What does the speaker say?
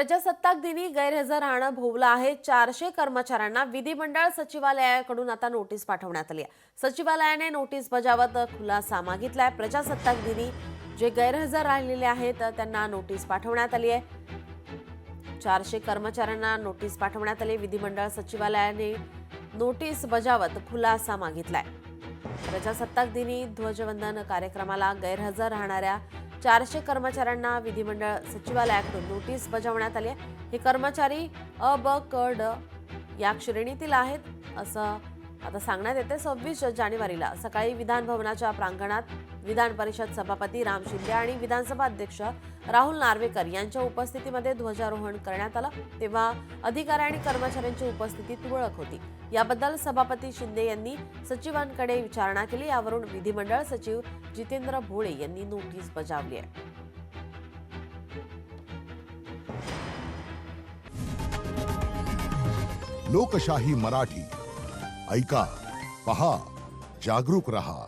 प्रजासत्ताक दिनी गैरहजर राहणं भोवलं आहे. 400 कर्मचाऱ्यांना विधिमंडळ सचिवालयाकडून आता नोटीस पाठवण्यात आली आहे. सचिवालयाने नोटीस बजावत खुलासा मागितलाय. प्रजासत्ताक दिनी जे गैरहजर राहिलेले आहेत त्यांना नोटीस पाठवण्यात आली आहे. 400 कर्मचाऱ्यांना नोटीस पाठवण्यात आली. विधिमंडळ सचिवालयाने नोटीस बजावत खुलासा मागितलाय. प्रजासत्ताक दिनी ध्वजवंदन कार्यक्रमाला गैरहजर राहणाऱ्या 400 कर्मचाऱ्यांना विधिमंडळ सचिवालयाकडून नोटीस बजावण्यात आली आहे. हे कर्मचारी अ, ब, क, ड या श्रेणीतील आहेत असं आता सांगण्यात येते. 26 जानेवारीला सकाळी विधान भवनाच्या प्रांगणात विधान परिषद सभापती राम शिंदे आणि विधानसभा अध्यक्ष राहुल नार्वेकर यांच्या उपस्थितीमध्ये ध्वजारोहण करण्यात आलं. तेव्हा अधिकारी आणि कर्मचाऱ्यांची उपस्थिती तुरळक होती. याबद्दल सभापती शिंदे यांनी सचिवांकडे विचारणा केली. यावरून विधिमंडळ सचिव जितेंद्र भोळे यांनी नोटीस बजावली आहे. लोकशाही मराठी ऐका, पहा, जागरूक रहा.